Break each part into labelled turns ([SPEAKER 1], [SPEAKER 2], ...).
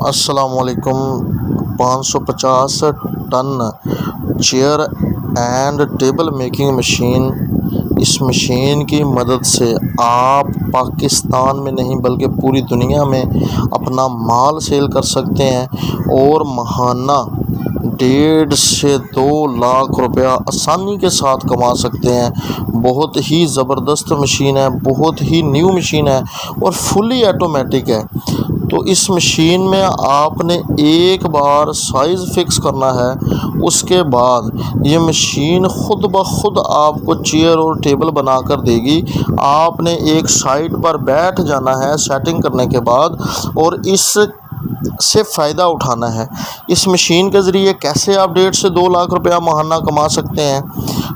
[SPEAKER 1] अस्सलामुअलैकुम। 550 ton chair and table making machine. इस machine की मदद से आप पाकिस्तान में नहीं बल्कि पूरी दुनिया में अपना माल सेल कर सकते हैं और महाना 1.5 से 2 लाख रुपया आसानी के साथ कमा सकते हैं। बहुत ही ज़बरदस्त मशीन है, बहुत ही न्यू मशीन है और फुली ऑटोमेटिक है। तो इस मशीन में आपने एक बार साइज़ फिक्स करना है, उसके बाद ये मशीन ख़ुद ब खुद आपको चेयर और टेबल बना कर देगी। आपने एक साइड पर बैठ जाना है सेटिंग करने के बाद और इस से फ़ायदा उठाना है। इस मशीन के ज़रिए कैसे आप 1.5 से 2 लाख रुपया महाना कमा सकते हैं,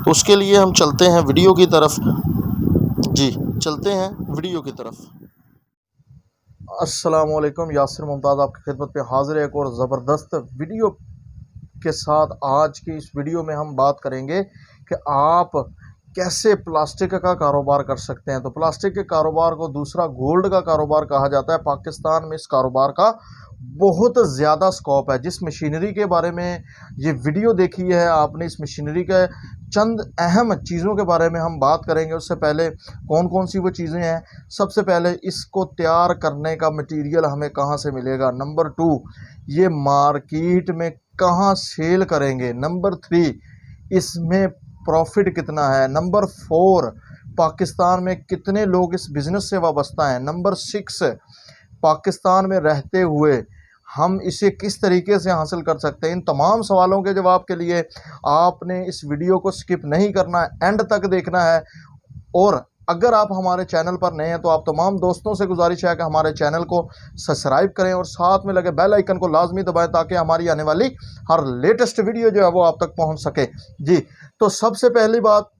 [SPEAKER 1] तो उसके लिए हम चलते हैं वीडियो की तरफ। जी चलते हैं वीडियो की तरफ। अस्सलामुअलैकुम, यासिर मुमताज़ आपकी खिदमत पे हाज़िर है एक और ज़बरदस्त वीडियो के साथ। आज की इस वीडियो में हम बात करेंगे कि आप कैसे प्लास्टिक का कारोबार कर सकते हैं। तो प्लास्टिक के कारोबार को दूसरा गोल्ड का कारोबार कहा जाता है। पाकिस्तान में इस कारोबार का बहुत ज़्यादा स्कोप है। जिस मशीनरी के बारे में ये वीडियो देखी है आपने, इस मशीनरी के चंद अहम चीज़ों के बारे में हम बात करेंगे। उससे पहले कौन कौन सी वो चीज़ें हैं, सबसे पहले इसको तैयार करने का मटेरियल हमें कहाँ से मिलेगा। नंबर 2, ये मार्केट में कहाँ सेल करेंगे। नंबर 3, इसमें प्रॉफिट कितना है। नंबर 4, पाकिस्तान में कितने लोग इस बिज़नेस से वाबस्ता हैं। नंबर 6, पाकिस्तान में रहते हुए हम इसे किस तरीके से हासिल कर सकते हैं। इन तमाम सवालों के जवाब के लिए आपने इस वीडियो को स्किप नहीं करना है, एंड तक देखना है। और अगर आप हमारे चैनल पर नए हैं तो आप तमाम दोस्तों से गुजारिश है कि हमारे चैनल को सब्सक्राइब करें और साथ में लगे बेल आइकन को लाजमी दबाएं ताकि हमारी आने वाली हर लेटेस्ट वीडियो जो है वो आप तक पहुंच सके। जी, तो सबसे पहली बात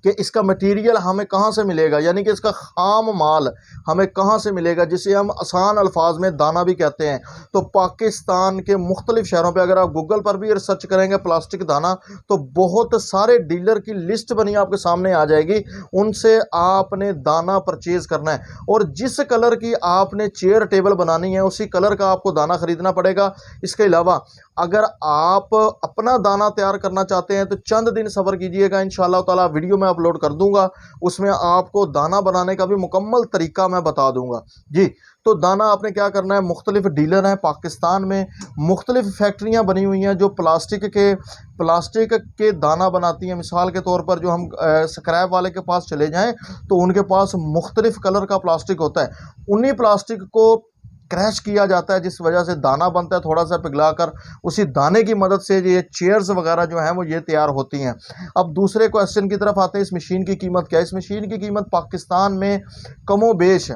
[SPEAKER 1] कि इसका मटेरियल हमें कहाँ से मिलेगा, यानी कि इसका खाम माल हमें कहाँ से मिलेगा, जिसे हम आसान अल्फाज में दाना भी कहते हैं। तो पाकिस्तान के मुख्तलिफ शहरों पे अगर आप गूगल पर भी रिसर्च करेंगे प्लास्टिक दाना, तो बहुत सारे डीलर की लिस्ट बनी आपके सामने आ जाएगी। उनसे आपने दाना परचेज करना है और जिस कलर की आपने चेयर टेबल बनानी है उसी कलर का आपको दाना खरीदना पड़ेगा। इसके अलावा अगर आप अपना दाना तैयार करना चाहते हैं तो चंद दिन सब्र कीजिएगा, इंशाअल्लाह ताला वीडियो में अपलोड कर दूंगा। उसमें आपको दाना बनाने का भी मुकम्मल तरीका मैं बता दूंगा। जी, तो दाना आपने क्या करना है, मुख्तलिफ डीलर हैं पाकिस्तान में, मुख्तलिफ फैक्ट्रियां बनी हुई हैं जो प्लास्टिक के दाना बनाती हैं। मिसाल के तौर पर जो हम स्क्रैप वाले के पास चले जाएं तो उनके पास मुख्तलिफ कलर का प्लास्टिक होता है। उन्हीं प्लास्टिक को क्रैश किया जाता है, जिस वजह से दाना बनता है। थोड़ा सा पिघलाकर उसी दाने की मदद से ये चेयर्स वगैरह जो हैं वो ये तैयार होती हैं। अब दूसरे क्वेश्चन की तरफ आते हैं, इस मशीन की कीमत क्या है। इस मशीन की कीमत पाकिस्तान में कमोबेश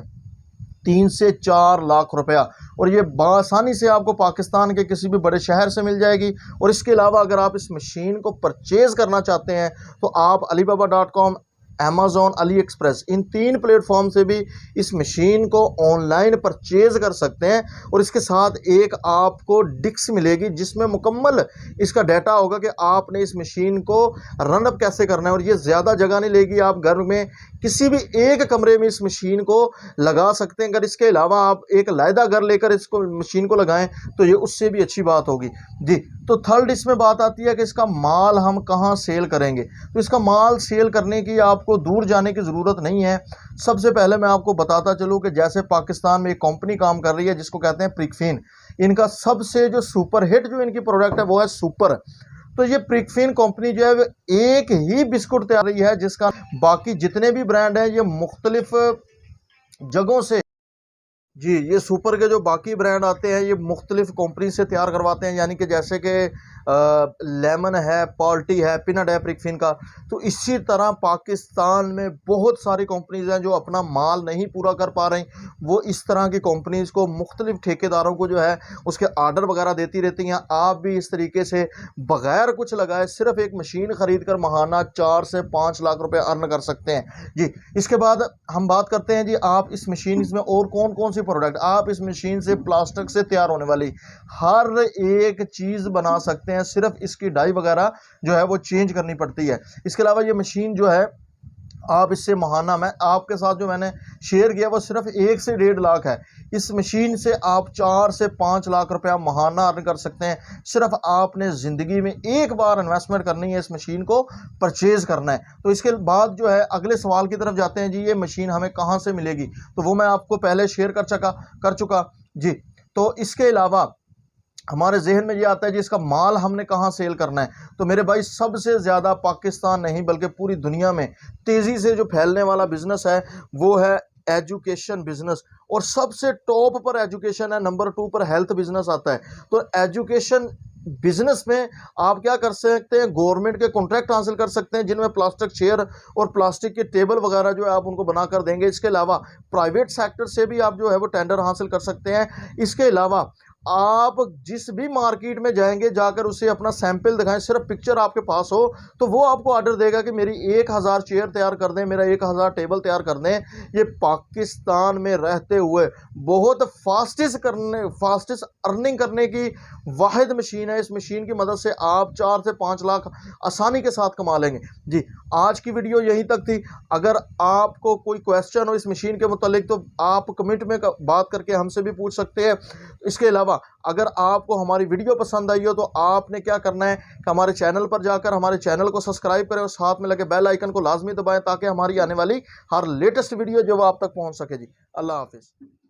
[SPEAKER 1] 3 से 4 लाख रुपया, और ये बआसानी से आपको पाकिस्तान के किसी भी बड़े शहर से मिल जाएगी। और इसके अलावा अगर आप इस मशीन को परचेज़ करना चाहते हैं तो आप alibaba.com, अमेज़ॉन, अली एक्सप्रेस, इन 3 प्लेटफॉर्म से भी इस मशीन को ऑनलाइन परचेज़ कर सकते हैं। और इसके साथ एक आपको डिस्क मिलेगी जिसमें मुकम्मल इसका डाटा होगा कि आपने इस मशीन को रन अप कैसे करना है। और ये ज़्यादा जगह नहीं लेगी, आप घर में किसी भी एक कमरे में इस मशीन को लगा सकते हैं। अगर इसके अलावा आप एक लायदा घर लेकर इसको मशीन को लगाएं तो ये उससे भी अच्छी बात होगी। जी, तो थर्ड इसमें बात आती है कि इसका माल हम कहाँ सेल करेंगे। तो इसका माल सेल करने की आपको दूर जाने की ज़रूरत नहीं है। सबसे पहले मैं आपको बताता चलूँ कि जैसे पाकिस्तान में एक कंपनी काम कर रही है जिसको कहते हैं प्रिकफिन। इनका सबसे जो सुपर हिट जो इनकी प्रोडक्ट है वो है सुपर। तो ये प्रिकफिन कंपनी जो है एक ही बिस्कुट तैयार रही है जिसका बाकी जितने भी ब्रांड हैं ये मुख्तलिफ जगहों से, जी, ये सुपर के जो बाकी ब्रांड आते हैं ये मुख्तलिफ कंपनी से तैयार करवाते हैं। यानी कि जैसे कि लेमन है, पॉल्टी है, पिनट है प्रिकफिन का। तो इसी तरह पाकिस्तान में बहुत सारी कंपनीज हैं जो अपना माल नहीं पूरा कर पा रही। वो इस तरह की कंपनीज को मुख्तलिफ ठेकेदारों को जो है उसके आर्डर वगैरह देती रहती हैं। आप भी इस तरीके से बग़ैर कुछ लगाए सिर्फ एक मशीन ख़रीद कर महाना 4 से 5 लाख रुपए अर्न कर सकते हैं। जी, इसके बाद हम बात करते हैं जी आप इस मशीन में और कौन कौन सी प्रोडक्ट आप इस मशीन से प्लास्टिक से तैयार होने वाली हर एक चीज़ बना सकते हैं। सिर्फ इसकी डाई वगैरह जो है वो चेंज करनी पड़ती है। इसके अलावा ये मशीन जो है आप इससे महाना, मैं आपके साथ जो मैंने शेयर किया वो सिर्फ 1 से 1.5 लाख है। इस मशीन से आप 4 से 5 लाख रुपया महाना अर्न कर सकते हैं। सिर्फ आपने ज़िंदगी में एक बार इन्वेस्टमेंट करनी है, इस मशीन को परचेज़ करना है। तो इसके बाद जो है अगले सवाल की तरफ जाते हैं जी, ये मशीन हमें कहाँ से मिलेगी? तो वो मैं आपको पहले शेयर कर चुका जी। तो इसके अलावा हमारे जहन में ये आता है जी, इसका माल हमने कहाँ सेल करना है? तो मेरे भाई, सबसे ज़्यादा पाकिस्तान नहीं बल्कि पूरी दुनिया में तेज़ी से जो फैलने वाला बिजनेस है वो है एजुकेशन बिजनेस। और सबसे टॉप पर एजुकेशन है, नंबर 2 पर हेल्थ बिजनेस आता है। तो एजुकेशन बिजनेस में आप क्या कर सकते हैं, गवर्नमेंट के कॉन्ट्रैक्ट हासिल कर सकते हैं जिनमें प्लास्टिक चेयर और प्लास्टिक के टेबल वगैरह जो है आप उनको बना कर देंगे। इसके अलावा प्राइवेट सेक्टर से भी आप जो है वो टेंडर हासिल कर सकते हैं। इसके अलावा आप जिस भी मार्केट में जाएंगे, जाकर उसे अपना सैंपल दिखाएं, सिर्फ पिक्चर आपके पास हो तो वो आपको ऑर्डर देगा कि मेरी 1000 चेयर तैयार कर दें, मेरा 1000 टेबल तैयार कर दें। ये पाकिस्तान में रहते हुए बहुत फास्टेस्ट अर्निंग करने की वाहिद मशीन है। इस मशीन की मदद से आप 4 से 5 लाख आसानी के साथ कमा लेंगे जी। आज की वीडियो यहीं तक थी। अगर आपको कोई क्वेश्चन हो इस मशीन के मुतालिक तो आप कमेंट में बात करके हमसे भी पूछ सकते हैं। इसके अलावा अगर आपको हमारी वीडियो पसंद आई हो तो आपने क्या करना है कि हमारे चैनल पर जाकर हमारे चैनल को सब्सक्राइब करें और साथ में लगे बेल आइकन को लाजमी दबाएं ताकि हमारी आने वाली हर लेटेस्ट वीडियो जो वो आप तक पहुंच सके जी। अल्लाह हाफिज़।